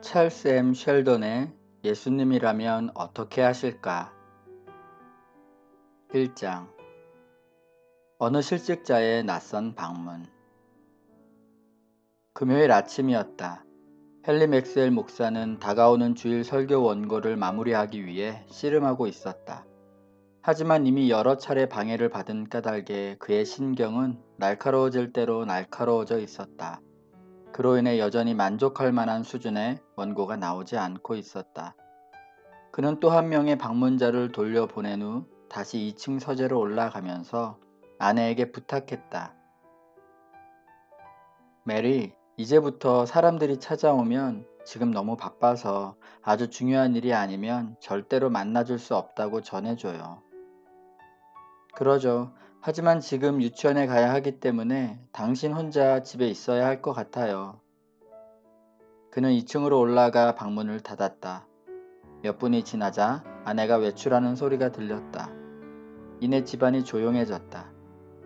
찰스 M. 쉘던의 예수님이라면 어떻게 하실까? 1장. 어느 실직자의 낯선 방문. 금요일 아침이었다. 헨리 맥스웰 목사는 다가오는 주일 설교 원고를 마무리하기 위해 씨름하고 있었다. 하지만 이미 여러 차례 방해를 받은 까닭에 그의 신경은 날카로워질 대로 날카로워져 있었다. 그로 인해 여전히 만족할 만한 수준의 원고가 나오지 않고 있었다. 그는 또 한 명의 방문자를 돌려보낸 후 다시 2층 서재로 올라가면서 아내에게 부탁했다. 메리, 이제부터 사람들이 찾아오면 지금 너무 바빠서 아주 중요한 일이 아니면 절대로 만나줄 수 없다고 전해줘요. 그러죠. 하지만 지금 유치원에 가야 하기 때문에 당신 혼자 집에 있어야 할 것 같아요. 그는 2층으로 올라가 방문을 닫았다. 몇 분이 지나자 아내가 외출하는 소리가 들렸다. 이내 집안이 조용해졌다.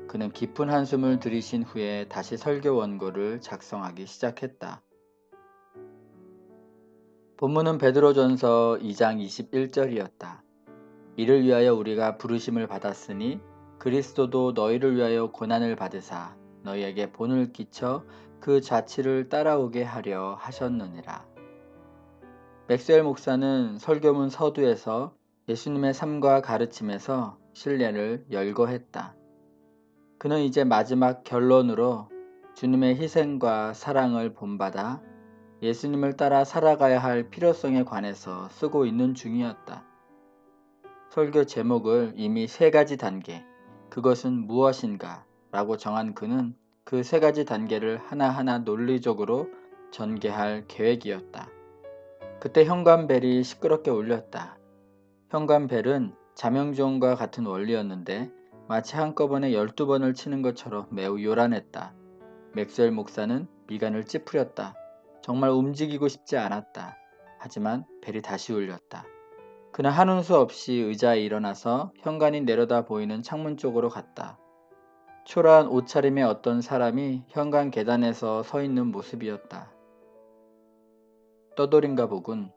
그는 깊은 한숨을 들이신 후에 다시 설교 원고를 작성하기 시작했다. 본문은 베드로전서 2장 21절이었다. 이를 위하여 우리가 부르심을 받았으니 그리스도도 너희를 위하여 고난을 받으사 너희에게 본을 끼쳐 그 자치를 따라오게 하려 하셨느니라. 맥스웰 목사는 설교문 서두에서 예수님의 삶과 가르침에서 신뢰를 열거했다. 그는 이제 마지막 결론으로 주님의 희생과 사랑을 본받아 예수님을 따라 살아가야 할 필요성에 관해서 쓰고 있는 중이었다. 설교 제목을 이미 3가지 단계, 그것은 무엇인가 라고 정한 그는 그 3가지 단계를 하나하나 논리적으로 전개할 계획이었다. 그때 현관벨이 시끄럽게 울렸다. 현관벨은 자명주원과 같은 원리였는데 마치 한꺼번에 12번을 치는 것처럼 매우 요란했다. 맥스웰 목사는 미간을 찌푸렸다. 정말 움직이고 싶지 않았다. 하지만 벨이 다시 울렸다. 그는 하는 수 없이 의자에 일어나서 현관이 내려다 보이는 창문 쪽으로 갔다. 초라한 옷차림의 어떤 사람이 현관 계단에서 서 있는 모습이었다. 떠돌인가 보군.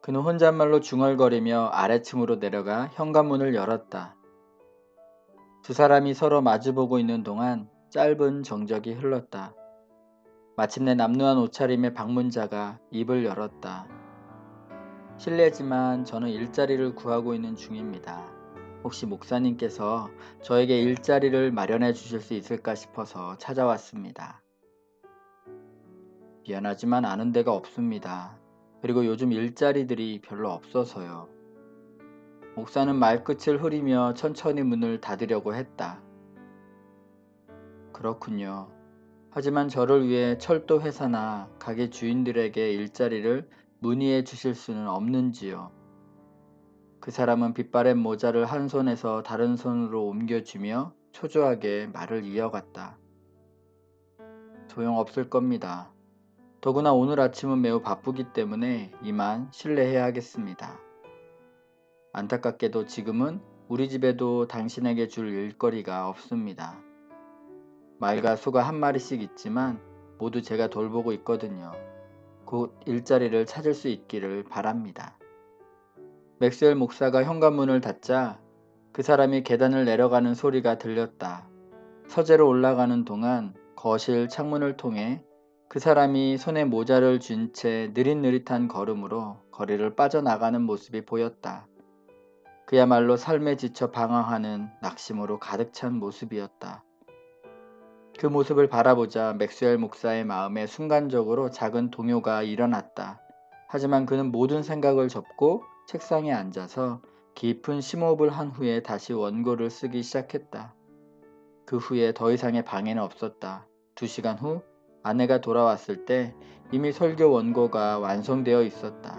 그는 혼잣말로 중얼거리며 아래층으로 내려가 현관문을 열었다. 두 사람이 서로 마주보고 있는 동안 짧은 정적이 흘렀다. 마침내 남루한 옷차림의 방문자가 입을 열었다. 실례지만 저는 일자리를 구하고 있는 중입니다. 혹시 목사님께서 저에게 일자리를 마련해 주실 수 있을까 싶어서 찾아왔습니다. 미안하지만 아는 데가 없습니다. 그리고 요즘 일자리들이 별로 없어서요. 목사는 말끝을 흐리며 천천히 문을 닫으려고 했다. 그렇군요. 하지만 저를 위해 철도 회사나 가게 주인들에게 일자리를 문의해 주실 수는 없는지요. 그 사람은 빗바랜 모자를 한 손에서 다른 손으로 옮겨주며 초조하게 말을 이어갔다. 소용없을 겁니다. 더구나 오늘 아침은 매우 바쁘기 때문에 이만 실례해야 하겠습니다. 안타깝게도 지금은 우리 집에도 당신에게 줄 일거리가 없습니다. 말과 소가 한 마리씩 있지만 모두 제가 돌보고 있거든요. 곧 일자리를 찾을 수 있기를 바랍니다. 맥스웰 목사가 현관문을 닫자 그 사람이 계단을 내려가는 소리가 들렸다. 서재로 올라가는 동안 거실 창문을 통해 그 사람이 손에 모자를 쥔 채 느릿느릿한 걸음으로 거리를 빠져나가는 모습이 보였다. 그야말로 삶에 지쳐 방황하는 낙심으로 가득 찬 모습이었다. 그 모습을 바라보자 맥스웰 목사의 마음에 순간적으로 작은 동요가 일어났다. 하지만 그는 모든 생각을 접고 책상에 앉아서 깊은 심호흡을 한 후에 다시 원고를 쓰기 시작했다. 그 후에 더 이상의 방해는 없었다. 2시간 후 아내가 돌아왔을 때 이미 설교 원고가 완성되어 있었다.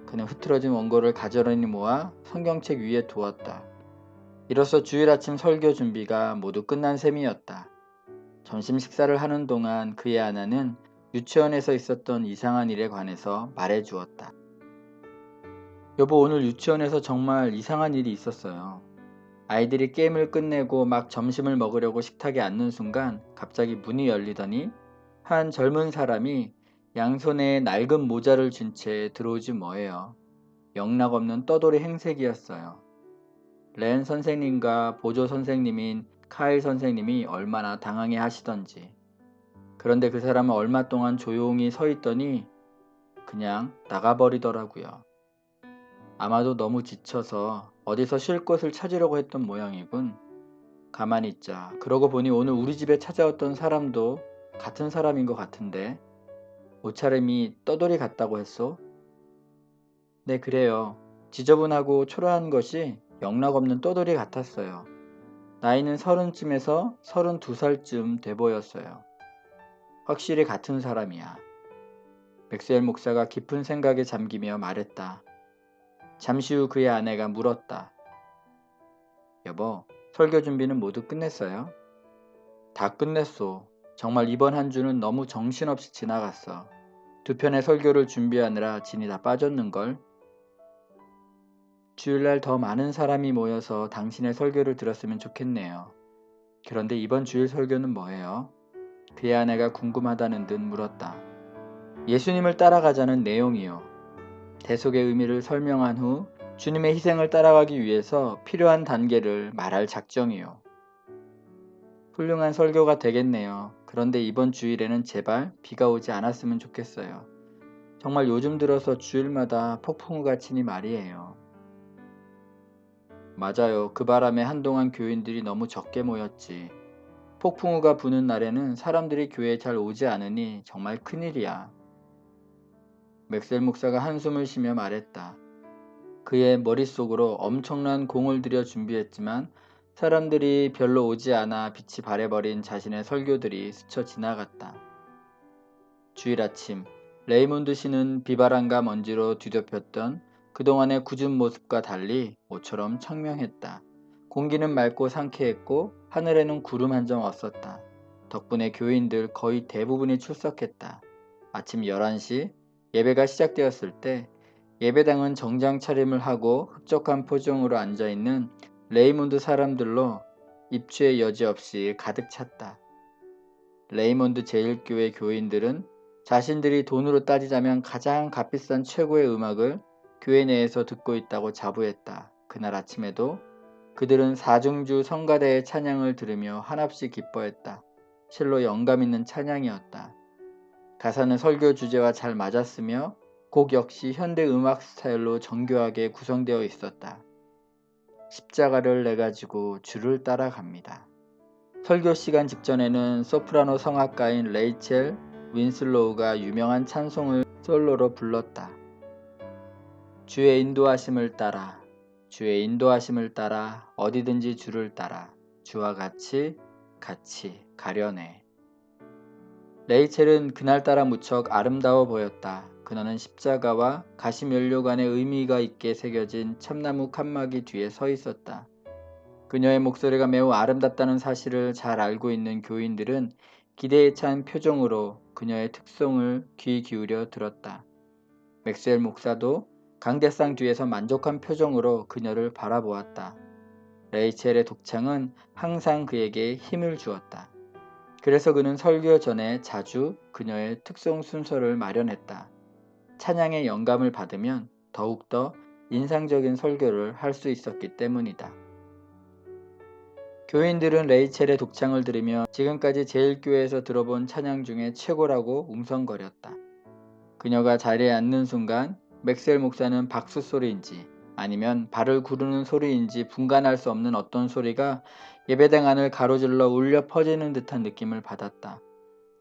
그는 흐트러진 원고를 가지런히 모아 성경책 위에 두었다. 이로써 주일 아침 설교 준비가 모두 끝난 셈이었다. 점심 식사를 하는 동안 그의 아내는 유치원에서 있었던 이상한 일에 관해서 말해 주었다. 여보, 오늘 유치원에서 정말 이상한 일이 있었어요. 아이들이 게임을 끝내고 막 점심을 먹으려고 식탁에 앉는 순간 갑자기 문이 열리더니 한 젊은 사람이 양손에 낡은 모자를 쥔 채 들어오지 뭐예요. 영락없는 떠돌이 행색이었어요. 렌 선생님과 보조 선생님인 카일 선생님이 얼마나 당황해 하시던지. 그런데 그 사람은 얼마 동안 조용히 서 있더니 그냥 나가버리더라고요. 아마도 너무 지쳐서 어디서 쉴 곳을 찾으려고 했던 모양이군. 가만히 있자. 그러고 보니 오늘 우리 집에 찾아왔던 사람도 같은 사람인 것 같은데. 옷차림이 떠돌이 같다고 했소? 네, 그래요. 지저분하고 초라한 것이 영락없는 떠돌이 같았어요. 나이는 30쯤에서 32살쯤 돼 보였어요. 확실히 같은 사람이야. 맥스웰 목사가 깊은 생각에 잠기며 말했다. 잠시 후 그의 아내가 물었다. 여보, 설교 준비는 모두 끝냈어요? 다 끝냈소. 정말 이번 한 주는 너무 정신없이 지나갔어. 두 편의 설교를 준비하느라 진이 다 빠졌는걸. 주일날 더 많은 사람이 모여서 당신의 설교를 들었으면 좋겠네요. 그런데 이번 주일 설교는 뭐예요? 그의 아내가 궁금하다는 듯 물었다. 예수님을 따라가자는 내용이요. 대속의 의미를 설명한 후 주님의 희생을 따라가기 위해서 필요한 단계를 말할 작정이요. 훌륭한 설교가 되겠네요. 그런데 이번 주일에는 제발 비가 오지 않았으면 좋겠어요. 정말 요즘 들어서 주일마다 폭풍우가 치니 말이에요. 맞아요. 그 바람에 한동안 교인들이 너무 적게 모였지. 폭풍우가 부는 날에는 사람들이 교회에 잘 오지 않으니 정말 큰일이야. 맥셀 목사가 한숨을 쉬며 말했다. 그의 머릿속으로 엄청난 공을 들여 준비했지만 사람들이 별로 오지 않아 빛이 발해버린 자신의 설교들이 스쳐 지나갔다. 주일 아침 레이몬드 씨는 비바람과 먼지로 뒤덮였던 그동안의 굳은 모습과 달리 모처럼 청명했다. 공기는 맑고 상쾌했고 하늘에는 구름 한 점 없었다. 덕분에 교인들 거의 대부분이 출석했다. 아침 11시 예배가 시작되었을 때 예배당은 정장 차림을 하고 흡족한 표정으로 앉아있는 레이몬드 사람들로 입추의 여지 없이 가득 찼다. 레이몬드 제1교회 교인들은 자신들이 돈으로 따지자면 가장 값비싼 최고의 음악을 교회 내에서 듣고 있다고 자부했다. 그날 아침에도 그들은 사중주 성가대의 찬양을 들으며 한없이 기뻐했다. 실로 영감 있는 찬양이었다. 가사는 설교 주제와 잘 맞았으며 곡 역시 현대 음악 스타일로 정교하게 구성되어 있었다. 십자가를 내가지고 주를 따라갑니다. 설교 시간 직전에는 소프라노 성악가인 레이첼 윈슬로우가 유명한 찬송을 솔로로 불렀다. 주의 인도하심을 따라, 주의 인도하심을 따라 어디든지 주를 따라 주와 같이 가려네. 레이첼은 그날따라 무척 아름다워 보였다. 그녀는 십자가와 가시면류관의 의미가 있게 새겨진 참나무 칸막이 뒤에 서 있었다. 그녀의 목소리가 매우 아름답다는 사실을 잘 알고 있는 교인들은 기대에 찬 표정으로 그녀의 특성을 귀 기울여 들었다. 맥스웰 목사도 강대상 뒤에서 만족한 표정으로 그녀를 바라보았다. 레이첼의 독창은 항상 그에게 힘을 주었다. 그래서 그는 설교 전에 자주 그녀의 특송 순서를 마련했다. 찬양의 영감을 받으면 더욱더 인상적인 설교를 할 수 있었기 때문이다. 교인들은 레이첼의 독창을 들으며 지금까지 제1교회에서 들어본 찬양 중에 최고라고 웅성거렸다. 그녀가 자리에 앉는 순간 맥셀 목사는 박수 소리인지 아니면 발을 구르는 소리인지 분간할 수 없는 어떤 소리가 예배당 안을 가로질러 울려 퍼지는 듯한 느낌을 받았다.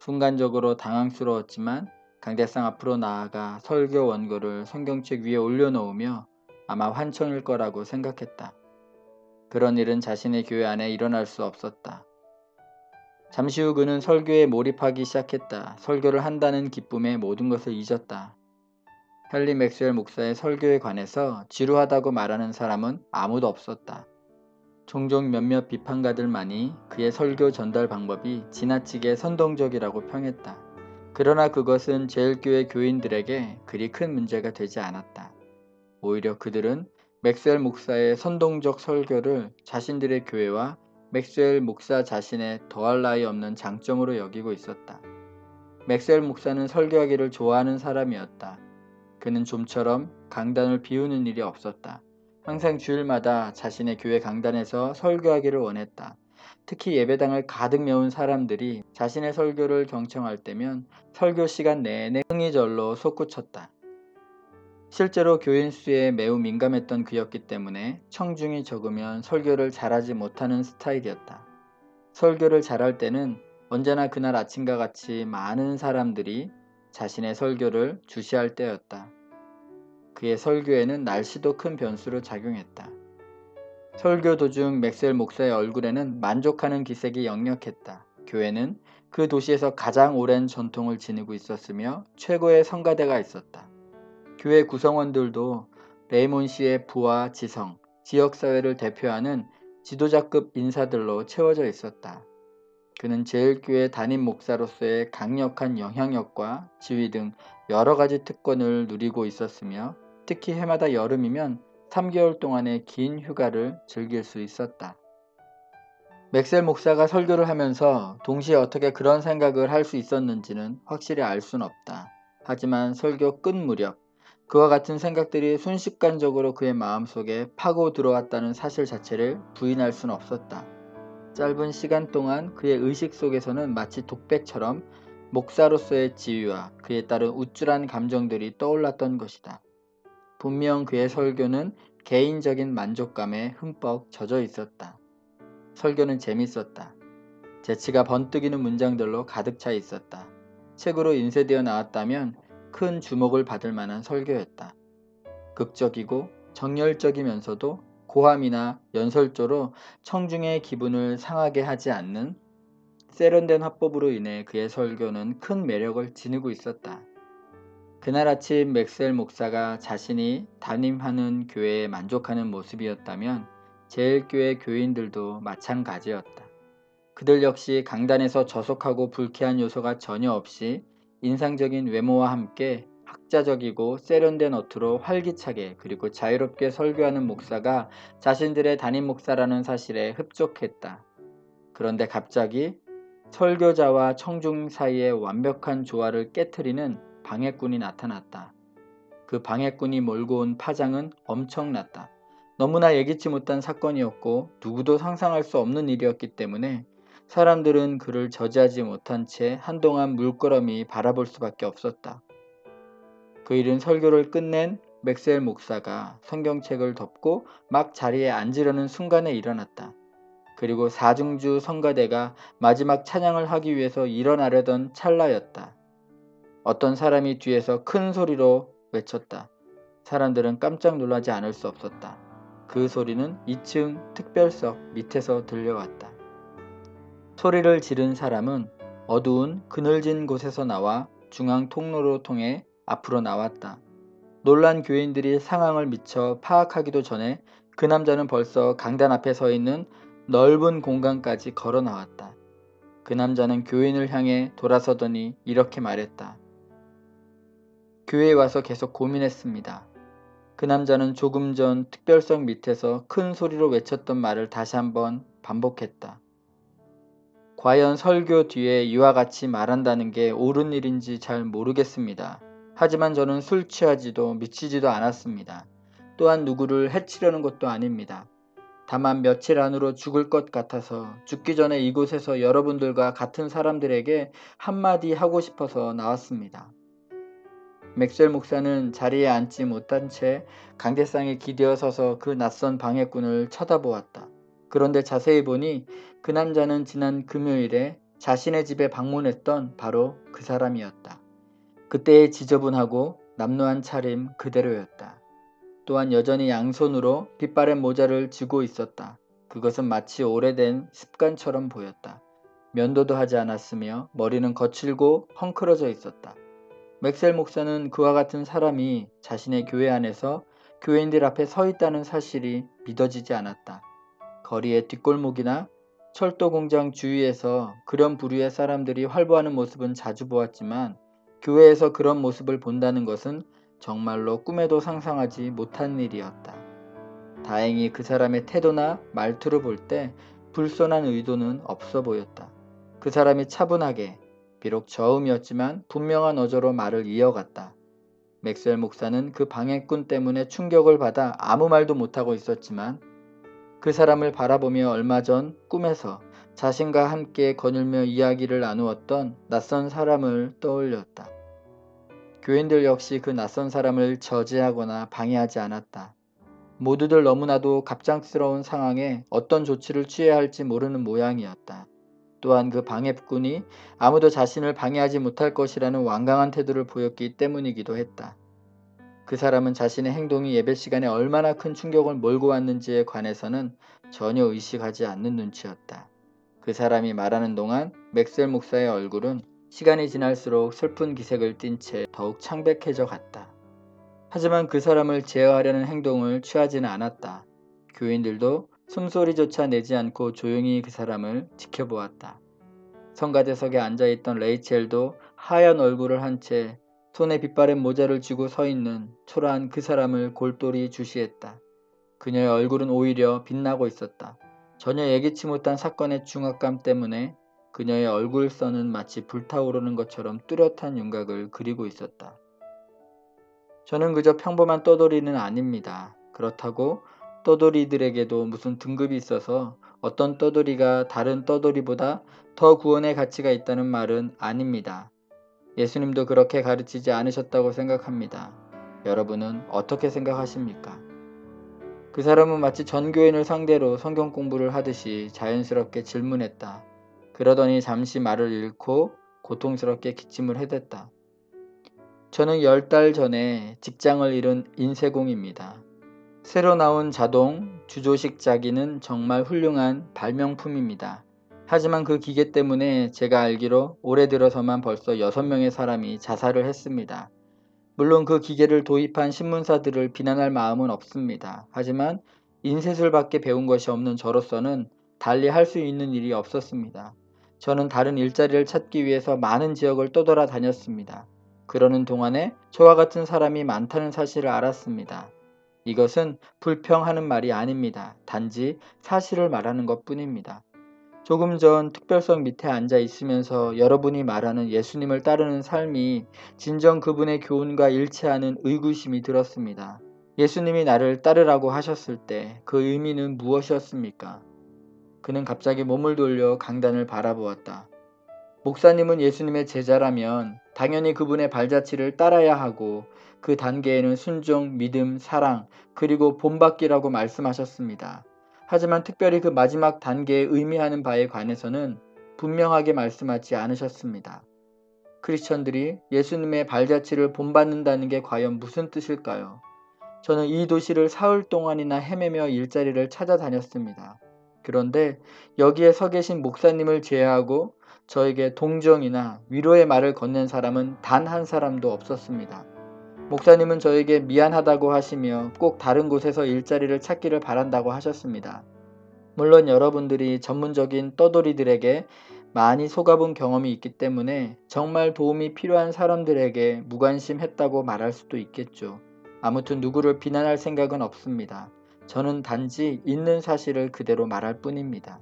순간적으로 당황스러웠지만 강대상 앞으로 나아가 설교 원고를 성경책 위에 올려놓으며 아마 환청일 거라고 생각했다. 그런 일은 자신의 교회 안에 일어날 수 없었다. 잠시 후 그는 설교에 몰입하기 시작했다. 설교를 한다는 기쁨에 모든 것을 잊었다. 헨리 맥스웰 목사의 설교에 관해서 지루하다고 말하는 사람은 아무도 없었다. 종종 몇몇 비판가들만이 그의 설교 전달 방법이 지나치게 선동적이라고 평했다. 그러나 그것은 제1교회 교인들에게 그리 큰 문제가 되지 않았다. 오히려 그들은 맥스웰 목사의 선동적 설교를 자신들의 교회와 맥스웰 목사 자신의 더할 나위 없는 장점으로 여기고 있었다. 맥스웰 목사는 설교하기를 좋아하는 사람이었다. 그는 좀처럼 강단을 비우는 일이 없었다. 항상 주일마다 자신의 교회 강단에서 설교하기를 원했다. 특히 예배당을 가득 메운 사람들이 자신의 설교를 경청할 때면 설교 시간 내내 흥이절로 솟구쳤다. 실제로 교인 수에 매우 민감했던 그였기 때문에 청중이 적으면 설교를 잘하지 못하는 스타일이었다. 설교를 잘할 때는 언제나 그날 아침과 같이 많은 사람들이 자신의 설교를 주시할 때였다. 그의 설교에는 날씨도 큰 변수로 작용했다. 설교 도중 맥스웰 목사의 얼굴에는 만족하는 기색이 역력했다. 교회는 그 도시에서 가장 오랜 전통을 지니고 있었으며 최고의 성가대가 있었다. 교회 구성원들도 레이몬 씨의 부와 지성, 지역사회를 대표하는 지도자급 인사들로 채워져 있었다. 그는 제일교회 담임 목사로서의 강력한 영향력과 지위 등 여러 가지 특권을 누리고 있었으며 특히 해마다 여름이면 3개월 동안의 긴 휴가를 즐길 수 있었다. 맥셀 목사가 설교를 하면서 동시에 어떻게 그런 생각을 할 수 있었는지는 확실히 알 수는 없다. 하지만 설교 끝 무렵 그와 같은 생각들이 순식간적으로 그의 마음속에 파고 들어왔다는 사실 자체를 부인할 수는 없었다. 짧은 시간 동안 그의 의식 속에서는 마치 독백처럼 목사로서의 지위와 그에 따른 우쭐한 감정들이 떠올랐던 것이다. 분명 그의 설교는 개인적인 만족감에 흠뻑 젖어 있었다. 설교는 재밌었다. 재치가 번뜩이는 문장들로 가득 차 있었다. 책으로 인쇄되어 나왔다면 큰 주목을 받을 만한 설교였다. 극적이고 정열적이면서도 고함이나 연설조로 청중의 기분을 상하게 하지 않는 세련된 화법으로 인해 그의 설교는 큰 매력을 지니고 있었다. 그날 아침 맥스웰 목사가 자신이 담임하는 교회에 만족하는 모습이었다면 제일교회 교인들도 마찬가지였다. 그들 역시 강단에서 저속하고 불쾌한 요소가 전혀 없이 인상적인 외모와 함께 학자적이고 세련된 어투로 활기차게 그리고 자유롭게 설교하는 목사가 자신들의 담임 목사라는 사실에 흡족했다. 그런데 갑자기 설교자와 청중 사이의 완벽한 조화를 깨트리는 방해꾼이 나타났다. 그 방해꾼이 몰고 온 파장은 엄청났다. 너무나 예기치 못한 사건이었고 누구도 상상할 수 없는 일이었기 때문에 사람들은 그를 저지하지 못한 채 한동안 물끄러미 바라볼 수밖에 없었다. 그 일은 설교를 끝낸 맥스웰 목사가 성경책을 덮고 막 자리에 앉으려는 순간에 일어났다. 그리고 사중주 성가대가 마지막 찬양을 하기 위해서 일어나려던 찰나였다. 어떤 사람이 뒤에서 큰 소리로 외쳤다. 사람들은 깜짝 놀라지 않을 수 없었다. 그 소리는 2층 특별석 밑에서 들려왔다. 소리를 지른 사람은 어두운 그늘진 곳에서 나와 중앙 통로로 통해 앞으로 나왔다. 놀란 교인들이 상황을 미처 파악하기도 전에 그 남자는 벌써 강단 앞에 서 있는 넓은 공간까지 걸어 나왔다. 그 남자는 교인을 향해 돌아서더니 이렇게 말했다. 교회에 와서 계속 고민했습니다. 그 남자는 조금 전 특별석 밑에서 큰 소리로 외쳤던 말을 다시 한번 반복했다. 과연 설교 뒤에 이와 같이 말한다는 게 옳은 일인지 잘 모르겠습니다. 하지만 저는 술 취하지도 미치지도 않았습니다. 또한 누구를 해치려는 것도 아닙니다. 다만 며칠 안으로 죽을 것 같아서 죽기 전에 이곳에서 여러분들과 같은 사람들에게 한마디 하고 싶어서 나왔습니다. 맥스웰 목사는 자리에 앉지 못한 채 강대상에 기대어 서서 그 낯선 방해꾼을 쳐다보았다. 그런데 자세히 보니 그 남자는 지난 금요일에 자신의 집에 방문했던 바로 그 사람이었다. 그때의 지저분하고 남루한 차림 그대로였다. 또한 여전히 양손으로 빗바랜 모자를 쥐고 있었다. 그것은 마치 오래된 습관처럼 보였다. 면도도 하지 않았으며 머리는 거칠고 헝클어져 있었다. 맥셀 목사는 그와 같은 사람이 자신의 교회 안에서 교인들 앞에 서 있다는 사실이 믿어지지 않았다. 거리의 뒷골목이나 철도 공장 주위에서 그런 부류의 사람들이 활보하는 모습은 자주 보았지만 교회에서 그런 모습을 본다는 것은 정말로 꿈에도 상상하지 못한 일이었다. 다행히 그 사람의 태도나 말투를 볼 때 불손한 의도는 없어 보였다. 그 사람이 차분하게 비록 저음이었지만 분명한 어조로 말을 이어갔다. 맥스웰 목사는 그 방해꾼 때문에 충격을 받아 아무 말도 못하고 있었지만 그 사람을 바라보며 얼마 전 꿈에서 자신과 함께 거닐며 이야기를 나누었던 낯선 사람을 떠올렸다. 교인들 역시 그 낯선 사람을 저지하거나 방해하지 않았다. 모두들 너무나도 갑작스러운 상황에 어떤 조치를 취해야 할지 모르는 모양이었다. 또한 그 방해꾼이 아무도 자신을 방해하지 못할 것이라는 완강한 태도를 보였기 때문이기도 했다. 그 사람은 자신의 행동이 예배 시간에 얼마나 큰 충격을 몰고 왔는지에 관해서는 전혀 의식하지 않는 눈치였다. 그 사람이 말하는 동안 맥스웰 목사의 얼굴은 시간이 지날수록 슬픈 기색을 띤 채 더욱 창백해져 갔다. 하지만 그 사람을 제어하려는 행동을 취하지는 않았다. 교인들도 숨소리조차 내지 않고 조용히 그 사람을 지켜보았다. 성가대석에 앉아있던 레이첼도 하얀 얼굴을 한 채 손에 빛바랜 모자를 쥐고 서 있는 초라한 그 사람을 골똘히 주시했다. 그녀의 얼굴은 오히려 빛나고 있었다. 전혀 예기치 못한 사건의 중압감 때문에 그녀의 얼굴선은 마치 불타오르는 것처럼 뚜렷한 윤곽을 그리고 있었다. 저는 그저 평범한 떠돌이는 아닙니다. 그렇다고 떠돌이들에게도 무슨 등급이 있어서 어떤 떠돌이가 다른 떠돌이보다 더 구원의 가치가 있다는 말은 아닙니다. 예수님도 그렇게 가르치지 않으셨다고 생각합니다. 여러분은 어떻게 생각하십니까? 그 사람은 마치 전 교인을 상대로 성경 공부를 하듯이 자연스럽게 질문했다. 그러더니 잠시 말을 잃고 고통스럽게 기침을 해댔다. 저는 10달 전에 직장을 잃은 인쇄공입니다. 새로 나온 자동 주조식 자기는 정말 훌륭한 발명품입니다. 하지만 그 기계 때문에 제가 알기로 올해 들어서만 벌써 6명의 사람이 자살을 했습니다. 물론 그 기계를 도입한 신문사들을 비난할 마음은 없습니다. 하지만 인쇄술밖에 배운 것이 없는 저로서는 달리 할 수 있는 일이 없었습니다. 저는 다른 일자리를 찾기 위해서 많은 지역을 떠돌아 다녔습니다. 그러는 동안에 저와 같은 사람이 많다는 사실을 알았습니다. 이것은 불평하는 말이 아닙니다. 단지 사실을 말하는 것 뿐입니다. 조금 전 특별석 밑에 앉아 있으면서 여러분이 말하는 예수님을 따르는 삶이 진정 그분의 교훈과 일치하는 의구심이 들었습니다. 예수님이 나를 따르라고 하셨을 때 그 의미는 무엇이었습니까? 그는 갑자기 몸을 돌려 강단을 바라보았다. 목사님은 예수님의 제자라면 당연히 그분의 발자취를 따라야 하고 그 단계에는 순종, 믿음, 사랑, 그리고 본받기라고 말씀하셨습니다. 하지만 특별히 그 마지막 단계에 의미하는 바에 관해서는 분명하게 말씀하지 않으셨습니다. 크리스천들이 예수님의 발자취를 본받는다는 게 과연 무슨 뜻일까요? 저는 이 도시를 사흘 동안이나 헤매며 일자리를 찾아다녔습니다. 그런데 여기에 서 계신 목사님을 제외하고 저에게 동정이나 위로의 말을 건넨 사람은 단 한 사람도 없었습니다. 목사님은 저에게 미안하다고 하시며 꼭 다른 곳에서 일자리를 찾기를 바란다고 하셨습니다. 물론 여러분들이 전문적인 떠돌이들에게 많이 속아본 경험이 있기 때문에 정말 도움이 필요한 사람들에게 무관심했다고 말할 수도 있겠죠. 아무튼 누구를 비난할 생각은 없습니다. 저는 단지 있는 사실을 그대로 말할 뿐입니다.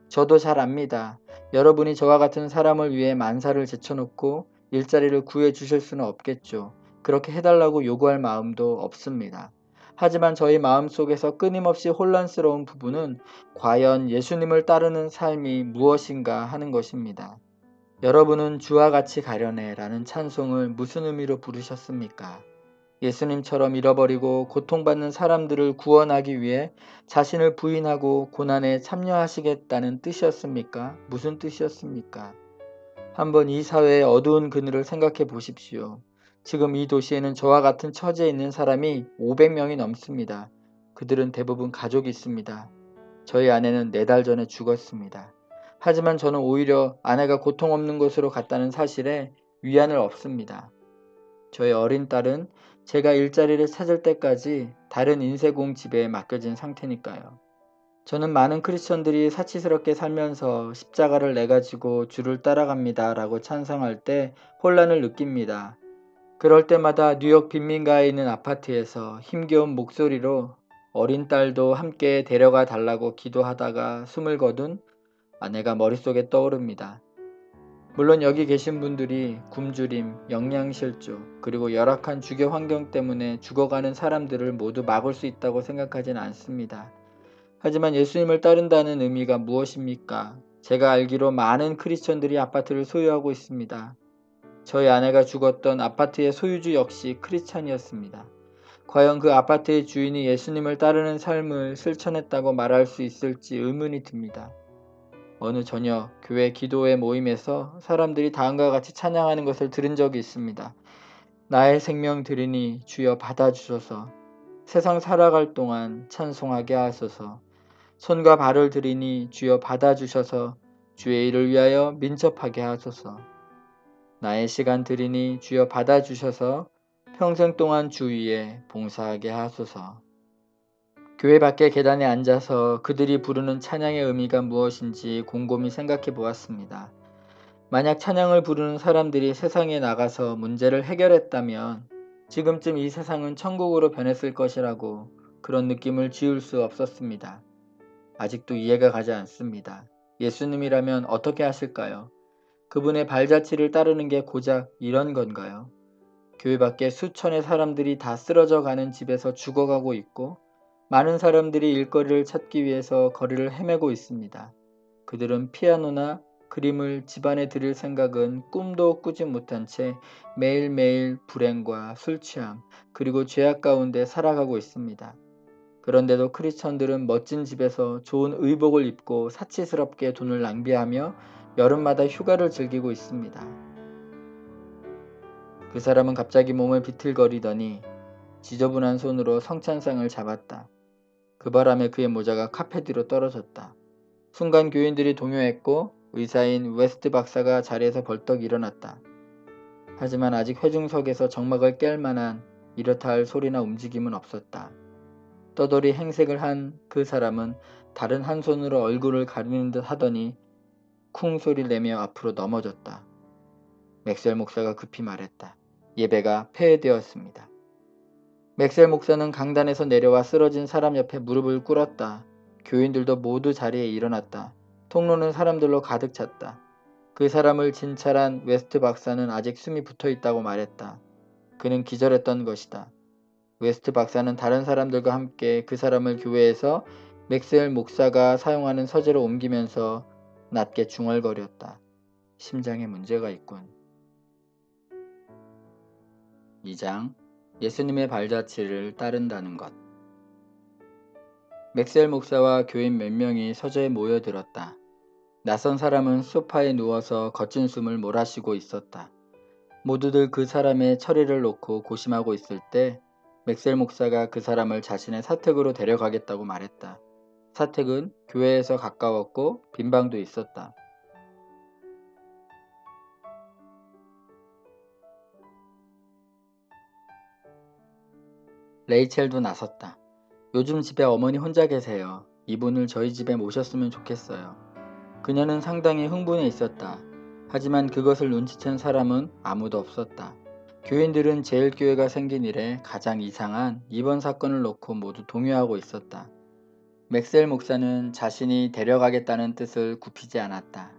저도 잘 압니다. 여러분이 저와 같은 사람을 위해 만사를 제쳐놓고 일자리를 구해 주실 수는 없겠죠. 그렇게 해달라고 요구할 마음도 없습니다. 하지만 저희 마음속에서 끊임없이 혼란스러운 부분은 과연 예수님을 따르는 삶이 무엇인가 하는 것입니다. 여러분은 주와 같이 가려네 라는 찬송을 무슨 의미로 부르셨습니까? 예수님처럼 잃어버리고 고통받는 사람들을 구원하기 위해 자신을 부인하고 고난에 참여하시겠다는 뜻이었습니까? 무슨 뜻이었습니까? 한번 이 사회의 어두운 그늘을 생각해 보십시오. 지금 이 도시에는 저와 같은 처지에 있는 사람이 500명이 넘습니다. 그들은 대부분 가족이 있습니다. 저희 아내는 4달 전에 죽었습니다. 하지만 저는 오히려 아내가 고통 없는 곳으로 갔다는 사실에 위안을 얻습니다. 저희 어린 딸은 제가 일자리를 찾을 때까지 다른 인쇄공 집에 맡겨진 상태니까요. 저는 많은 크리스천들이 사치스럽게 살면서 십자가를 내가지고 주를 따라갑니다 라고 찬성할 때 혼란을 느낍니다. 그럴 때마다 뉴욕 빈민가에 있는 아파트에서 힘겨운 목소리로 어린 딸도 함께 데려가 달라고 기도하다가 숨을 거둔 아내가 머릿속에 떠오릅니다. 물론 여기 계신 분들이 굶주림, 영양실조, 그리고 열악한 주거 환경 때문에 죽어가는 사람들을 모두 막을 수 있다고 생각하진 않습니다. 하지만 예수님을 따른다는 의미가 무엇입니까? 제가 알기로 많은 크리스천들이 아파트를 소유하고 있습니다. 저희 아내가 죽었던 아파트의 소유주 역시 크리스찬이었습니다. 과연 그 아파트의 주인이 예수님을 따르는 삶을 실천했다고 말할 수 있을지 의문이 듭니다. 어느 저녁 교회 기도회 모임에서 사람들이 다음과 같이 찬양하는 것을 들은 적이 있습니다. 나의 생명 드리니 주여 받아주소서. 세상 살아갈 동안 찬송하게 하소서. 손과 발을 드리니 주여 받아주셔서 주의 일을 위하여 민첩하게 하소서. 나의 시간 드리니 주여 받아주셔서 평생 동안 주 위에 봉사하게 하소서. 교회 밖의 계단에 앉아서 그들이 부르는 찬양의 의미가 무엇인지 곰곰이 생각해 보았습니다. 만약 찬양을 부르는 사람들이 세상에 나가서 문제를 해결했다면 지금쯤 이 세상은 천국으로 변했을 것이라고 그런 느낌을 지울 수 없었습니다. 아직도 이해가 가지 않습니다. 예수님이라면 어떻게 하실까요? 그분의 발자취를 따르는 게 고작 이런 건가요? 교회 밖에 수천의 사람들이 다 쓰러져 가는 집에서 죽어가고 있고 많은 사람들이 일거리를 찾기 위해서 거리를 헤매고 있습니다. 그들은 피아노나 그림을 집안에 들일 생각은 꿈도 꾸지 못한 채 매일매일 불행과 술 취함 그리고 죄악 가운데 살아가고 있습니다. 그런데도 크리스천들은 멋진 집에서 좋은 의복을 입고 사치스럽게 돈을 낭비하며 여름마다 휴가를 즐기고 있습니다. 그 사람은 갑자기 몸을 비틀거리더니 지저분한 손으로 성찬상을 잡았다. 그 바람에 그의 모자가 카페 뒤로 떨어졌다. 순간 교인들이 동요했고 의사인 웨스트 박사가 자리에서 벌떡 일어났다. 하지만 아직 회중석에서 정막을 깰 만한 이렇다 할 소리나 움직임은 없었다. 떠돌이 행색을 한 그 사람은 다른 한 손으로 얼굴을 가리는 듯 하더니 쿵 소리를 내며 앞으로 넘어졌다. 맥셀 목사가 급히 말했다. 예배가 폐회되었습니다. 맥셀 목사는 강단에서 내려와 쓰러진 사람 옆에 무릎을 꿇었다. 교인들도 모두 자리에 일어났다. 통로는 사람들로 가득 찼다. 그 사람을 진찰한 웨스트 박사는 아직 숨이 붙어있다고 말했다. 그는 기절했던 것이다. 웨스트 박사는 다른 사람들과 함께 그 사람을 교회에서 맥셀 목사가 사용하는 서재로 옮기면서 낮게 중얼거렸다. 심장에 문제가 있군. 2장 예수님의 발자취를 따른다는 것. 맥셀 목사와 교인 몇 명이 서재에 모여들었다. 낯선 사람은 소파에 누워서 거친 숨을 몰아쉬고 있었다. 모두들 그 사람의 처리를 놓고 고심하고 있을 때 맥셀 목사가 그 사람을 자신의 사택으로 데려가겠다고 말했다. 사택은 교회에서 가까웠고 빈 방도 있었다. 레이첼도 나섰다. 요즘 집에 어머니 혼자 계세요. 이분을 저희 집에 모셨으면 좋겠어요. 그녀는 상당히 흥분해 있었다. 하지만 그것을 눈치챈 사람은 아무도 없었다. 교인들은 제일교회가 생긴 이래 가장 이상한 이번 사건을 놓고 모두 동요하고 있었다. 맥셀 목사는 자신이 데려가겠다는 뜻을 굽히지 않았다.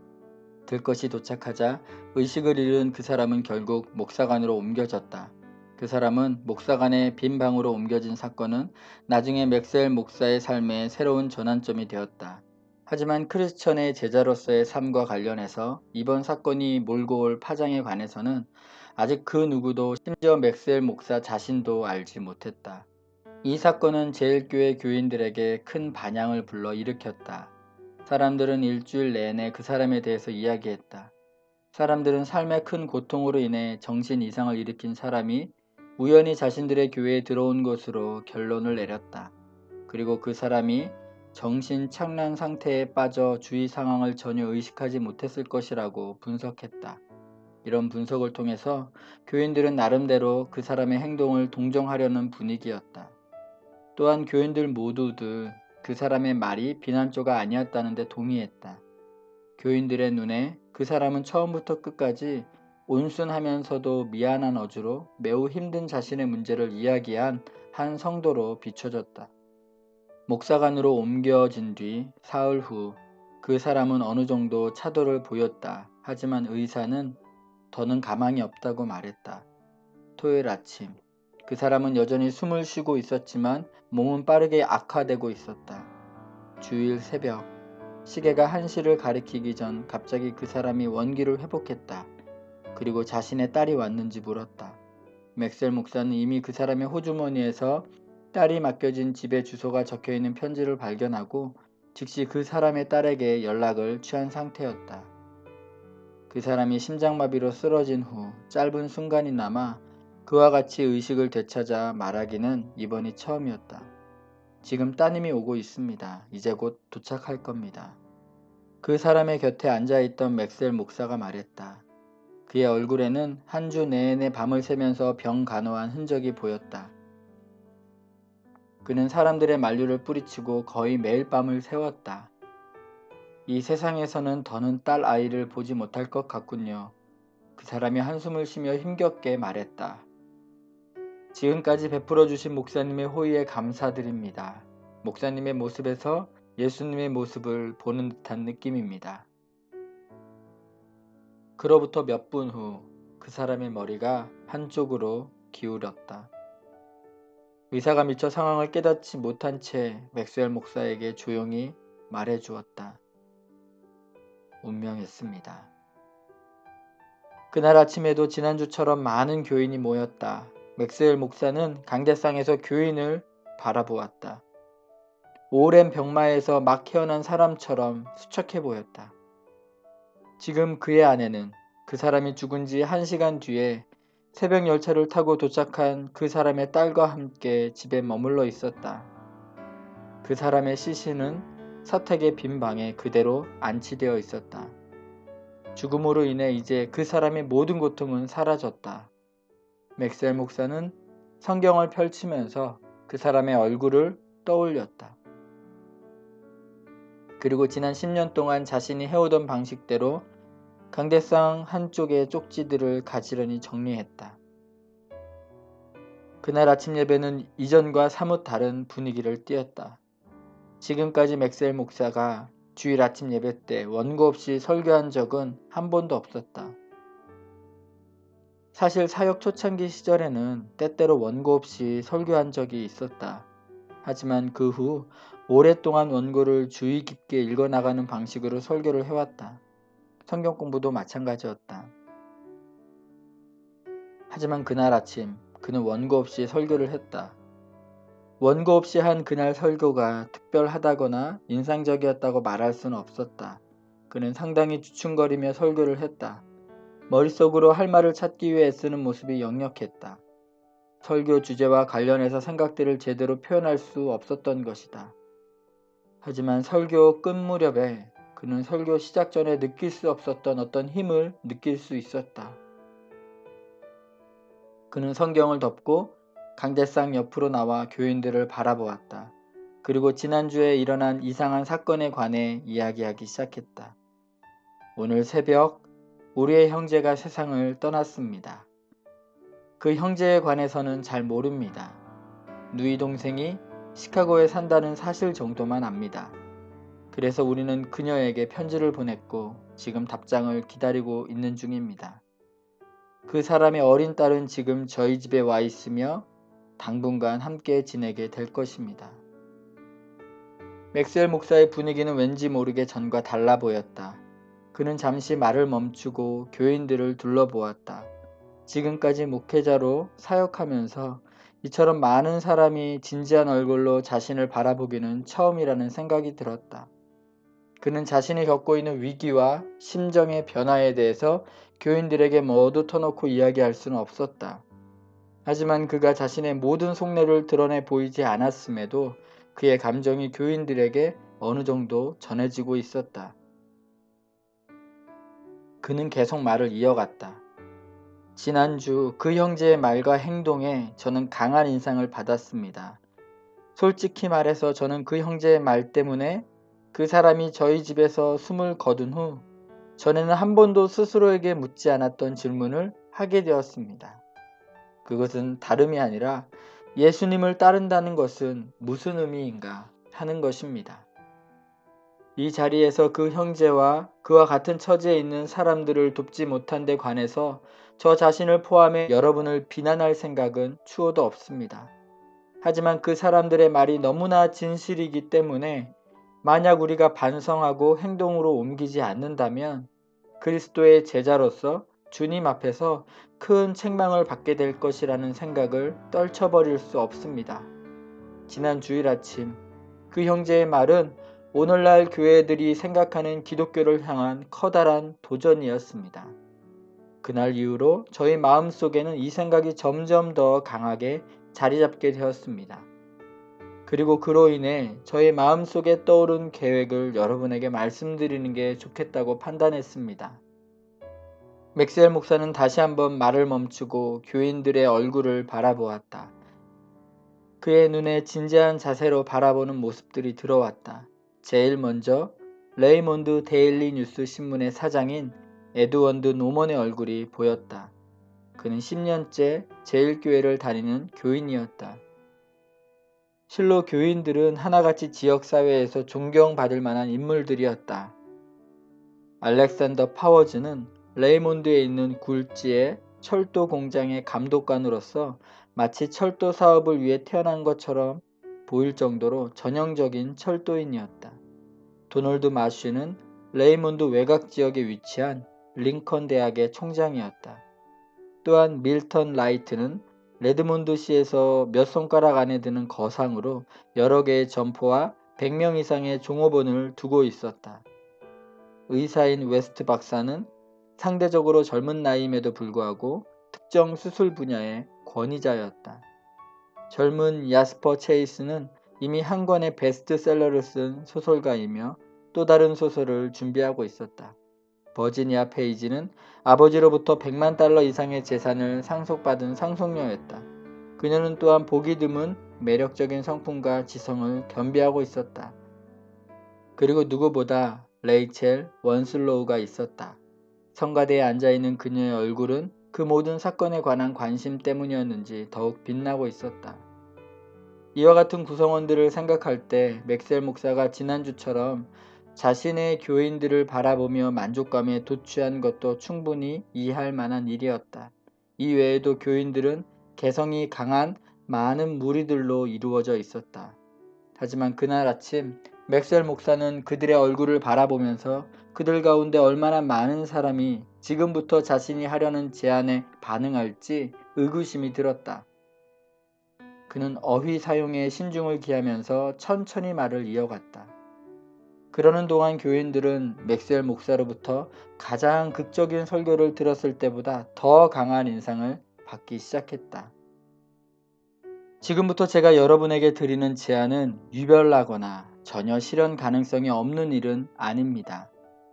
들것이 도착하자 의식을 잃은 그 사람은 결국 목사관으로 옮겨졌다. 그 사람은 목사관의 빈 방으로 옮겨진 사건은 나중에 맥셀 목사의 삶의 새로운 전환점이 되었다. 하지만 크리스천의 제자로서의 삶과 관련해서 이번 사건이 몰고 올 파장에 관해서는 아직 그 누구도 심지어 맥셀 목사 자신도 알지 못했다. 이 사건은 제일교회 교인들에게 큰 반향을 불러 일으켰다. 사람들은 일주일 내내 그 사람에 대해서 이야기했다. 사람들은 삶의 큰 고통으로 인해 정신 이상을 일으킨 사람이 우연히 자신들의 교회에 들어온 것으로 결론을 내렸다. 그리고 그 사람이 정신 착란 상태에 빠져 주위 상황을 전혀 의식하지 못했을 것이라고 분석했다. 이런 분석을 통해서 교인들은 나름대로 그 사람의 행동을 동정하려는 분위기였다. 또한 교인들 모두들 그 사람의 말이 비난조가 아니었다는데 동의했다. 교인들의 눈에 그 사람은 처음부터 끝까지 온순하면서도 미안한 어조로 매우 힘든 자신의 문제를 이야기한 한 성도로 비춰졌다. 목사관으로 옮겨진 뒤 사흘 후 그 사람은 어느 정도 차도를 보였다. 하지만 의사는 더는 가망이 없다고 말했다. 토요일 아침, 그 사람은 여전히 숨을 쉬고 있었지만 몸은 빠르게 악화되고 있었다. 주일 새벽, 시계가 1시를 가리키기 전 갑자기 그 사람이 원기를 회복했다. 그리고 자신의 딸이 왔는지 물었다. 맥셀 목사는 이미 그 사람의 호주머니에서 딸이 맡겨진 집의 주소가 적혀있는 편지를 발견하고 즉시 그 사람의 딸에게 연락을 취한 상태였다. 그 사람이 심장마비로 쓰러진 후 짧은 순간이나마 그와 같이 의식을 되찾아 말하기는 이번이 처음이었다. 지금 따님이 오고 있습니다. 이제 곧 도착할 겁니다. 그 사람의 곁에 앉아있던 맥셀 목사가 말했다. 그의 얼굴에는 한 주 내내 밤을 새면서 병 간호한 흔적이 보였다. 그는 사람들의 만류를 뿌리치고 거의 매일 밤을 새웠다. 이 세상에서는 더는 딸 아이를 보지 못할 것 같군요. 그 사람이 한숨을 쉬며 힘겹게 말했다. 지금까지 베풀어 주신 목사님의 호의에 감사드립니다. 목사님의 모습에서 예수님의 모습을 보는 듯한 느낌입니다. 그로부터 몇 분 후 그 사람의 머리가 한쪽으로 기울었다. 의사가 미처 상황을 깨닫지 못한 채 맥스웰 목사에게 조용히 말해 주었다. 운명했습니다. 그날 아침에도 지난주처럼 많은 교인이 모였다. 맥스웰 목사는 강대상에서 교인을 바라보았다. 오랜 병마에서 막 태어난 사람처럼 수척해 보였다. 지금 그의 아내는 그 사람이 죽은 지 1시간 뒤에 새벽 열차를 타고 도착한 그 사람의 딸과 함께 집에 머물러 있었다. 그 사람의 시신은 서택의 빈 방에 그대로 안치되어 있었다. 죽음으로 인해 이제 그 사람의 모든 고통은 사라졌다. 맥셀 목사는 성경을 펼치면서 그 사람의 얼굴을 떠올렸다. 그리고 지난 10년 동안 자신이 해오던 방식대로 강대상 한쪽의 쪽지들을 가지런히 정리했다. 그날 아침 예배는 이전과 사뭇 다른 분위기를 띄었다. 지금까지 맥셀 목사가 주일 아침 예배 때 원고 없이 설교한 적은 한 번도 없었다. 사실 사역 초창기 시절에는 때때로 원고 없이 설교한 적이 있었다. 하지만 그 후 오랫동안 원고를 주의 깊게 읽어나가는 방식으로 설교를 해왔다. 성경 공부도 마찬가지였다. 하지만 그날 아침 그는 원고 없이 설교를 했다. 원고 없이 한 그날 설교가 특별하다거나 인상적이었다고 말할 수는 없었다. 그는 상당히 주춤거리며 설교를 했다. 머릿속으로 할 말을 찾기 위해 애쓰는 모습이 역력했다. 설교 주제와 관련해서 생각들을 제대로 표현할 수 없었던 것이다. 하지만 설교 끝 무렵에 그는 설교 시작 전에 느낄 수 없었던 어떤 힘을 느낄 수 있었다. 그는 성경을 덮고 강대상 옆으로 나와 교인들을 바라보았다. 그리고 지난주에 일어난 이상한 사건에 관해 이야기하기 시작했다. 오늘 새벽 우리의 형제가 세상을 떠났습니다. 그 형제에 관해서는 잘 모릅니다. 누이 동생이 시카고에 산다는 사실 정도만 압니다. 그래서 우리는 그녀에게 편지를 보냈고 지금 답장을 기다리고 있는 중입니다. 그 사람의 어린 딸은 지금 저희 집에 와 있으며 당분간 함께 지내게 될 것입니다. 맥스웰 목사의 분위기는 왠지 모르게 전과 달라 보였다. 그는 잠시 말을 멈추고 교인들을 둘러보았다. 지금까지 목회자로 사역하면서 이처럼 많은 사람이 진지한 얼굴로 자신을 바라보기는 처음이라는 생각이 들었다. 그는 자신이 겪고 있는 위기와 심정의 변화에 대해서 교인들에게 모두 터놓고 이야기할 수는 없었다. 하지만 그가 자신의 모든 속내를 드러내 보이지 않았음에도 그의 감정이 교인들에게 어느 정도 전해지고 있었다. 그는 계속 말을 이어갔다. 지난주 그 형제의 말과 행동에 저는 강한 인상을 받았습니다. 솔직히 말해서 저는 그 형제의 말 때문에 그 사람이 저희 집에서 숨을 거둔 후 전에는 한 번도 스스로에게 묻지 않았던 질문을 하게 되었습니다. 그것은 다름이 아니라 예수님을 따른다는 것은 무슨 의미인가 하는 것입니다. 이 자리에서 그 형제와 그와 같은 처지에 있는 사람들을 돕지 못한 데 관해서 저 자신을 포함해 여러분을 비난할 생각은 추호도 없습니다. 하지만 그 사람들의 말이 너무나 진실이기 때문에 만약 우리가 반성하고 행동으로 옮기지 않는다면 그리스도의 제자로서 주님 앞에서 큰 책망을 받게 될 것이라는 생각을 떨쳐버릴 수 없습니다. 지난 주일 아침 그 형제의 말은 오늘날 교회들이 생각하는 기독교를 향한 커다란 도전이었습니다. 그날 이후로 저희 마음속에는 이 생각이 점점 더 강하게 자리 잡게 되었습니다. 그리고 그로 인해 저의 마음속에 떠오른 계획을 여러분에게 말씀드리는 게 좋겠다고 판단했습니다. 맥스웰 목사는 다시 한번 말을 멈추고 교인들의 얼굴을 바라보았다. 그의 눈에 진지한 자세로 바라보는 모습들이 들어왔다. 제일 먼저 레이몬드 데일리 뉴스 신문의 사장인 에드원드 노먼의 얼굴이 보였다. 그는 10년째 제일교회를 다니는 교인이었다. 실로 교인들은 하나같이 지역사회에서 존경받을 만한 인물들이었다. 알렉산더 파워즈는 레이몬드에 있는 굴지의 철도 공장의 감독관으로서 마치 철도 사업을 위해 태어난 것처럼 보일 정도로 전형적인 철도인이었다. 도널드 마쉬는 레이몬드 외곽 지역에 위치한 링컨 대학의 총장이었다. 또한 밀턴 라이트는 레드몬드시에서 몇 손가락 안에 드는 거상으로 여러 개의 점포와 100명 이상의 종업원을 두고 있었다. 의사인 웨스트 박사는 상대적으로 젊은 나이임에도 불구하고 특정 수술 분야의 권위자였다. 젊은 야스퍼 체이스는 이미 한 권의 베스트셀러를 쓴 소설가이며 또 다른 소설을 준비하고 있었다. 버지니아 페이지는 아버지로부터 100만 달러 이상의 재산을 상속받은 상속녀였다. 그녀는 또한 보기 드문 매력적인 성품과 지성을 겸비하고 있었다. 그리고 누구보다 레이첼 원슬로우가 있었다. 성가대에 앉아있는 그녀의 얼굴은 그 모든 사건에 관한 관심 때문이었는지 더욱 빛나고 있었다. 이와 같은 구성원들을 생각할 때 맥셀 목사가 지난주처럼 자신의 교인들을 바라보며 만족감에 도취한 것도 충분히 이해할 만한 일이었다. 이 외에도 교인들은 개성이 강한 많은 무리들로 이루어져 있었다. 하지만 그날 아침 맥셀 목사는 그들의 얼굴을 바라보면서 그들 가운데 얼마나 많은 사람이 지금부터 자신이 하려는 제안에 반응할지 의구심이 들었다. 그는 어휘 사용에 신중을 기하면서 천천히 말을 이어갔다. 그러는 동안 교인들은 맥스웰 목사로부터 가장 극적인 설교를 들었을 때보다 더 강한 인상을 받기 시작했다. 지금부터 제가 여러분에게 드리는 제안은 유별나거나 전혀 실현 가능성이 없는 일은 아닙니다.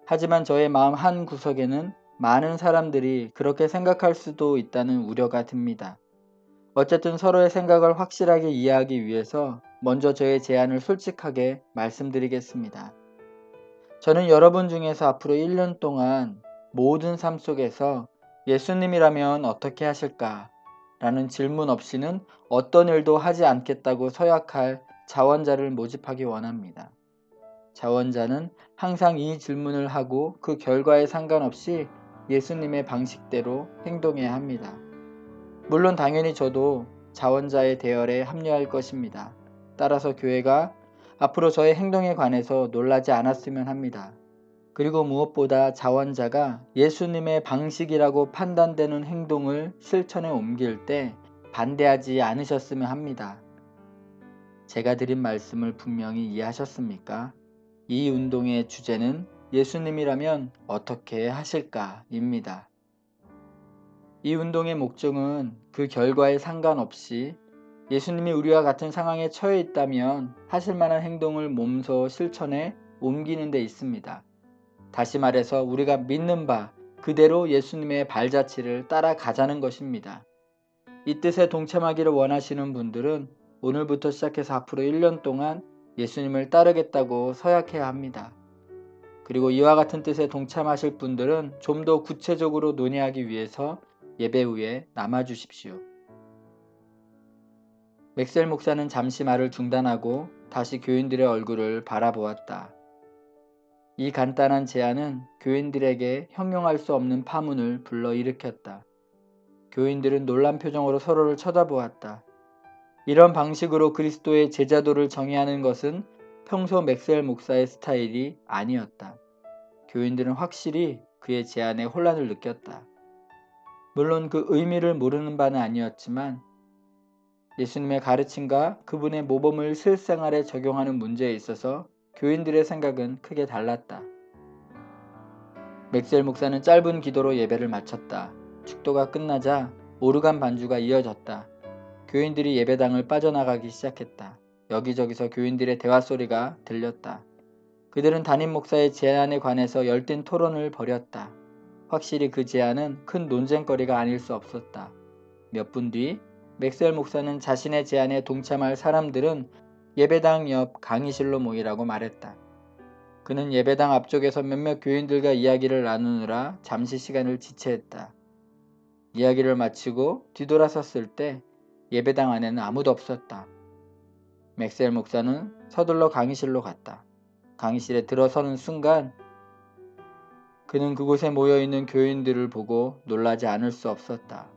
하지만 저의 마음 한 구석에는 많은 사람들이 그렇게 생각할 수도 있다는 우려가 듭니다. 어쨌든 서로의 생각을 확실하게 이해하기 위해서 먼저 저의 제안을 솔직하게 말씀드리겠습니다. 저는 여러분 중에서 앞으로 1년 동안 모든 삶 속에서 예수님이라면 어떻게 하실까? 라는 질문 없이는 어떤 일도 하지 않겠다고 서약할 자원자를 모집하기 원합니다. 자원자는 항상 이 질문을 하고 그 결과에 상관없이 예수님의 방식대로 행동해야 합니다. 물론 당연히 저도 자원자의 대열에 합류할 것입니다. 따라서 교회가 앞으로 저의 행동에 관해서 놀라지 않았으면 합니다. 그리고 무엇보다 자원자가 예수님의 방식이라고 판단되는 행동을 실천에 옮길 때 반대하지 않으셨으면 합니다. 제가 드린 말씀을 분명히 이해하셨습니까? 이 운동의 주제는 예수님이라면 어떻게 하실까입니다. 이 운동의 목적은 그 결과에 상관없이 예수님이 우리와 같은 상황에 처해 있다면 하실 만한 행동을 몸소 실천에 옮기는 데 있습니다. 다시 말해서 우리가 믿는 바 그대로 예수님의 발자취를 따라가자는 것입니다. 이 뜻에 동참하기를 원하시는 분들은 오늘부터 시작해서 앞으로 1년 동안 예수님을 따르겠다고 서약해야 합니다. 그리고 이와 같은 뜻에 동참하실 분들은 좀 더 구체적으로 논의하기 위해서 예배 후에 남아주십시오. 맥셀 목사는 잠시 말을 중단하고 다시 교인들의 얼굴을 바라보았다. 이 간단한 제안은 교인들에게 형용할 수 없는 파문을 불러일으켰다. 교인들은 놀란 표정으로 서로를 쳐다보았다. 이런 방식으로 그리스도의 제자도를 정의하는 것은 평소 맥스웰 목사의 스타일이 아니었다. 교인들은 확실히 그의 제안에 혼란을 느꼈다. 물론 그 의미를 모르는 바는 아니었지만 예수님의 가르침과 그분의 모범을 실생활에 적용하는 문제에 있어서 교인들의 생각은 크게 달랐다. 맥스웰 목사는 짧은 기도로 예배를 마쳤다. 축도가 끝나자 오르간 반주가 이어졌다. 교인들이 예배당을 빠져나가기 시작했다. 여기저기서 교인들의 대화 소리가 들렸다. 그들은 담임 목사의 제안에 관해서 열띤 토론을 벌였다. 확실히 그 제안은 큰 논쟁거리가 아닐 수 없었다. 몇 분 뒤 맥스웰 목사는 자신의 제안에 동참할 사람들은 예배당 옆 강의실로 모이라고 말했다. 그는 예배당 앞쪽에서 몇몇 교인들과 이야기를 나누느라 잠시 시간을 지체했다. 이야기를 마치고 뒤돌아섰을 때 예배당 안에는 아무도 없었다. 맥스웰 목사는 서둘러 강의실로 갔다. 강의실에 들어서는 순간 그는 그곳에 모여있는 교인들을 보고 놀라지 않을 수 없었다.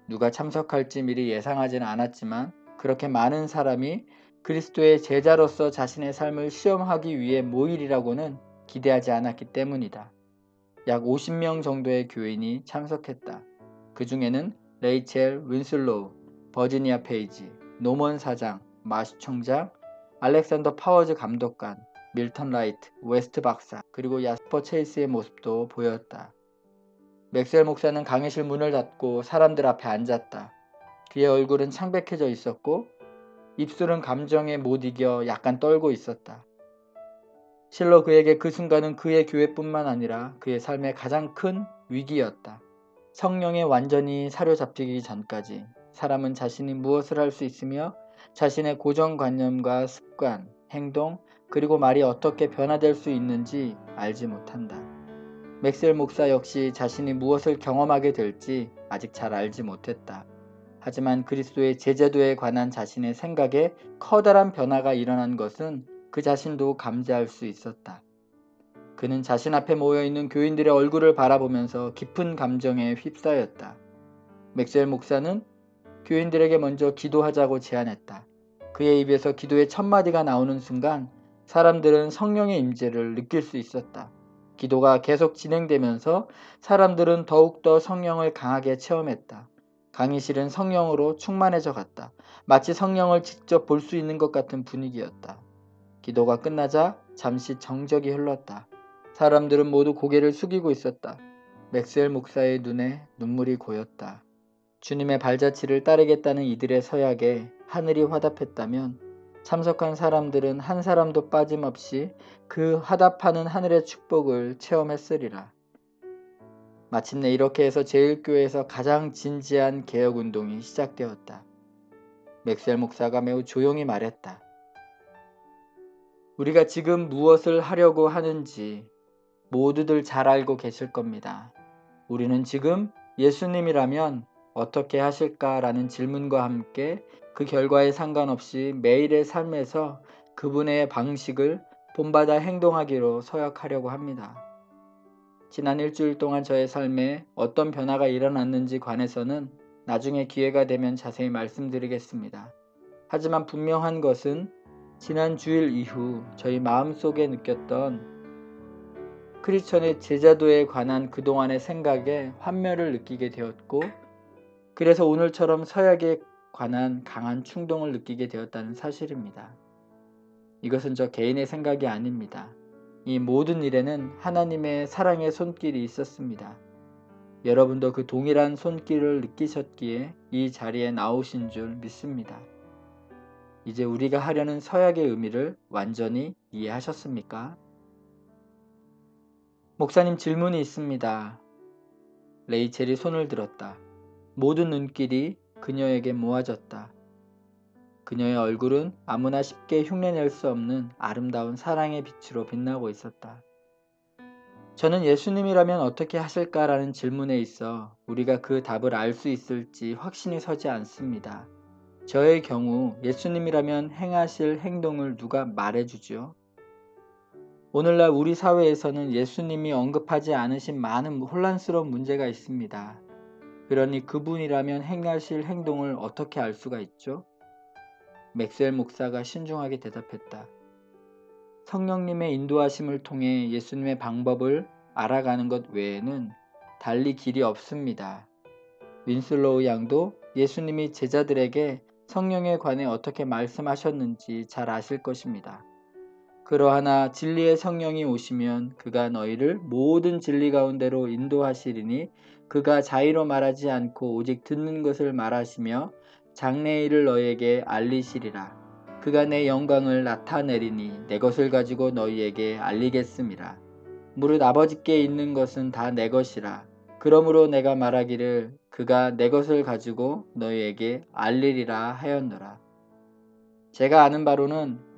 누가 참석할지 미리 예상하지는 않았지만 그렇게 많은 사람이 그리스도의 제자로서 자신의 삶을 시험하기 위해 모이리라고는 기대하지 않았기 때문이다. 약 50명 정도의 교인이 참석했다. 그 중에는 레이첼 윈슬로우, 버지니아 페이지, 노먼 사장, 마슈 총장, 알렉산더 파워즈 감독관, 밀턴 라이트, 웨스트 박사, 그리고 야스퍼 체이스의 모습도 보였다. 맥스웰 목사는 강의실 문을 닫고 사람들 앞에 앉았다. 그의 얼굴은 창백해져 있었고 입술은 감정에 못 이겨 약간 떨고 있었다. 실로 그에게 그 순간은 그의 교회뿐만 아니라 그의 삶의 가장 큰 위기였다. 성령에 완전히 사로잡히기 전까지 사람은 자신이 무엇을 할 수 있으며 자신의 고정관념과 습관, 행동, 그리고 말이 어떻게 변화될 수 있는지 알지 못한다. 맥스웰 목사 역시 자신이 무엇을 경험하게 될지 아직 잘 알지 못했다. 하지만 그리스도의 제자도에 관한 자신의 생각에 커다란 변화가 일어난 것은 그 자신도 감지할 수 있었다. 그는 자신 앞에 모여있는 교인들의 얼굴을 바라보면서 깊은 감정에 휩싸였다. 맥스웰 목사는 교인들에게 먼저 기도하자고 제안했다. 그의 입에서 기도의 첫 마디가 나오는 순간 사람들은 성령의 임재를 느낄 수 있었다. 기도가 계속 진행되면서 사람들은 더욱더 성령을 강하게 체험했다. 강의실은 성령으로 충만해져 갔다. 마치 성령을 직접 볼 수 있는 것 같은 분위기였다. 기도가 끝나자 잠시 정적이 흘렀다. 사람들은 모두 고개를 숙이고 있었다. 맥스웰 목사의 눈에 눈물이 고였다. 주님의 발자취를 따르겠다는 이들의 서약에 하늘이 화답했다면 참석한 사람들은 한 사람도 빠짐없이 그 화답하는 하늘의 축복을 체험했으리라. 마침내 이렇게 해서 제1교회에서 가장 진지한 개혁운동이 시작되었다. 맥스웰 목사가 매우 조용히 말했다. 우리가 지금 무엇을 하려고 하는지 모두들 잘 알고 계실 겁니다. 우리는 지금 예수님이라면 어떻게 하실까라는 질문과 함께 그 결과에 상관없이 매일의 삶에서 그분의 방식을 본받아 행동하기로 서약하려고 합니다. 지난 일주일 동안 저의 삶에 어떤 변화가 일어났는지 관해서는 나중에 기회가 되면 자세히 말씀드리겠습니다. 하지만 분명한 것은 지난 주일 이후 저희 마음속에 느꼈던 크리스천의 제자도에 관한 그동안의 생각에 환멸을 느끼게 되었고 그래서 오늘처럼 서약에 관한 강한 충동을 느끼게 되었다는 사실입니다. 이것은 저 개인의 생각이 아닙니다. 이 모든 일에는 하나님의 사랑의 손길이 있었습니다. 여러분도 그 동일한 손길을 느끼셨기에 이 자리에 나오신 줄 믿습니다. 이제 우리가 하려는 서약의 의미를 완전히 이해하셨습니까? 목사님 질문이 있습니다. 레이첼이 손을 들었다. 모든 눈길이 그녀에게 모아졌다. 그녀의 얼굴은 아무나 쉽게 흉내낼 수 없는 아름다운 사랑의 빛으로 빛나고 있었다. 저는 예수님이라면 어떻게 하실까라는 질문에 있어 우리가 그 답을 알 수 있을지 확신이 서지 않습니다. 저의 경우 예수님이라면 행하실 행동을 누가 말해주죠? 오늘날 우리 사회에서는 예수님이 언급하지 않으신 많은 혼란스러운 문제가 있습니다. 그러니 그분이라면 행하실 행동을 어떻게 알 수가 있죠? 맥스웰 목사가 신중하게 대답했다. 성령님의 인도하심을 통해 예수님의 방법을 알아가는 것 외에는 달리 길이 없습니다. 윈슬로우 양도 예수님이 제자들에게 성령에 관해 어떻게 말씀하셨는지 잘 아실 것입니다. 그러하나 진리의 성령이 오시면 그가 너희를 모든 진리 가운데로 인도하시리니 그가 자의로 말하지 않고 오직 듣는 것을 말하시며 장래의 일을 너희에게 알리시리라. 그가 내 영광을 나타내리니 내 것을 가지고 너희에게 알리겠음이라. 무릇 아버지께 있는 것은 다 내 것이라. 그러므로 내가 말하기를 그가 내 것을 가지고 너희에게 알리리라 하였노라. 제가 아는 바로는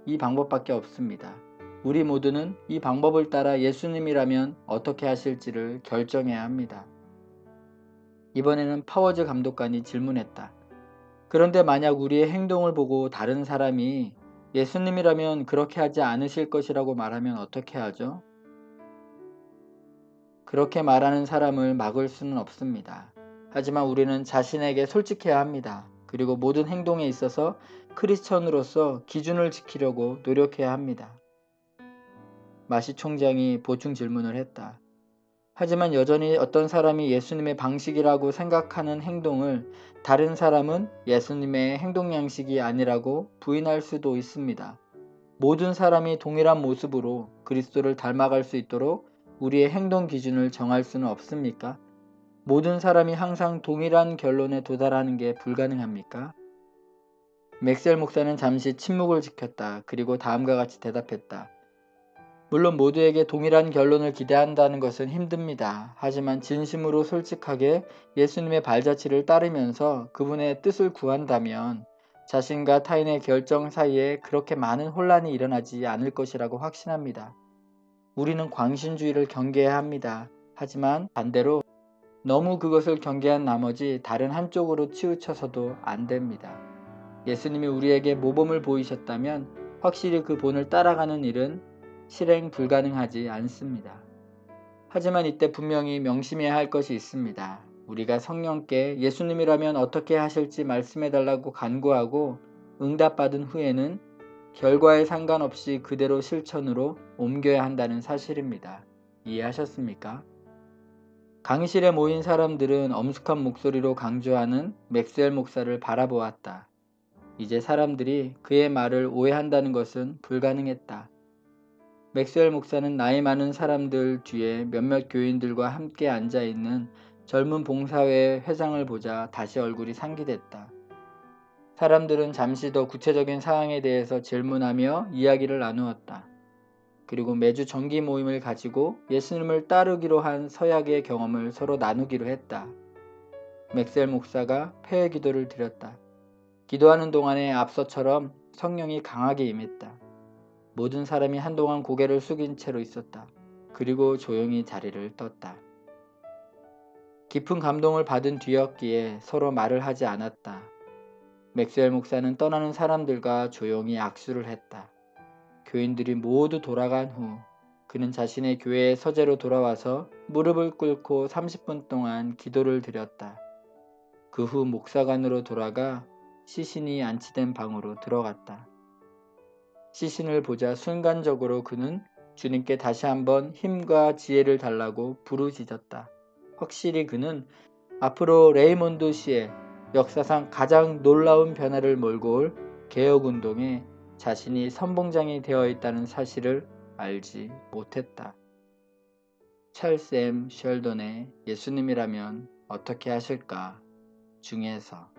이 방법밖에 없습니다. 우리 모두는 이 방법을 따라 예수님이라면 어떻게 하실지를 결정해야 합니다. 이번에는 파워즈 감독관이 질문했다. 그런데 만약 우리의 행동을 보고 다른 사람이 예수님이라면 그렇게 하지 않으실 것이라고 말하면 어떻게 하죠? 그렇게 말하는 사람을 막을 수는 없습니다. 하지만 우리는 자신에게 솔직해야 합니다. 그리고 모든 행동에 있어서 크리스천으로서 기준을 지키려고 노력해야 합니다. 마시 총장이 보충 질문을 했다. 하지만 여전히 어떤 사람이 예수님의 방식이라고 생각하는 행동을 다른 사람은 예수님의 행동 양식이 아니라고 부인할 수도 있습니다. 모든 사람이 동일한 모습으로 그리스도를 닮아갈 수 있도록 우리의 행동 기준을 정할 수는 없습니까? 모든 사람이 항상 동일한 결론에 도달하는 게 불가능합니까? 맥셀 목사는 잠시 침묵을 지켰다. 그리고 다음과 같이 대답했다. 물론 모두에게 동일한 결론을 기대한다는 것은 힘듭니다. 하지만 진심으로 솔직하게 예수님의 발자취를 따르면서 그분의 뜻을 구한다면 자신과 타인의 결정 사이에 그렇게 많은 혼란이 일어나지 않을 것이라고 확신합니다. 우리는 광신주의를 경계해야 합니다. 하지만 반대로 너무 그것을 경계한 나머지 다른 한쪽으로 치우쳐서도 안 됩니다. 예수님이 우리에게 모범을 보이셨다면 확실히 그 본을 따라가는 일은 실행 불가능하지 않습니다. 하지만 이때 분명히 명심해야 할 것이 있습니다. 우리가 성령께 예수님이라면 어떻게 하실지 말씀해달라고 간구하고 응답받은 후에는 결과에 상관없이 그대로 실천으로 옮겨야 한다는 사실입니다. 이해하셨습니까? 강의실에 모인 사람들은 엄숙한 목소리로 강조하는 맥스웰 목사를 바라보았다. 이제 사람들이 그의 말을 오해한다는 것은 불가능했다. 맥스웰 목사는 나이 많은 사람들 뒤에 몇몇 교인들과 함께 앉아있는 젊은 봉사회 회장을 보자 다시 얼굴이 상기됐다. 사람들은 잠시 더 구체적인 사항에 대해서 질문하며 이야기를 나누었다. 그리고 매주 정기 모임을 가지고 예수님을 따르기로 한 서약의 경험을 서로 나누기로 했다. 맥셀 목사가 폐회 기도를 드렸다. 기도하는 동안에 앞서처럼 성령이 강하게 임했다. 모든 사람이 한동안 고개를 숙인 채로 있었다. 그리고 조용히 자리를 떴다. 깊은 감동을 받은 뒤였기에 서로 말을 하지 않았다. 맥스웰 목사는 떠나는 사람들과 조용히 악수를 했다. 교인들이 모두 돌아간 후 그는 자신의 교회의 서재로 돌아와서 무릎을 꿇고 30분 동안 기도를 드렸다. 그 후 목사관으로 돌아가 시신이 안치된 방으로 들어갔다. 시신을 보자 순간적으로 그는 주님께 다시 한번 힘과 지혜를 달라고 부르짖었다. 확실히 그는 앞으로 레이몬드 시의 역사상 가장 놀라운 변화를 몰고 올 개혁운동에 자신이 선봉장이 되어 있다는 사실을 알지 못했다. 찰스 M. 셜던의 예수님이라면 어떻게 하실까 중에서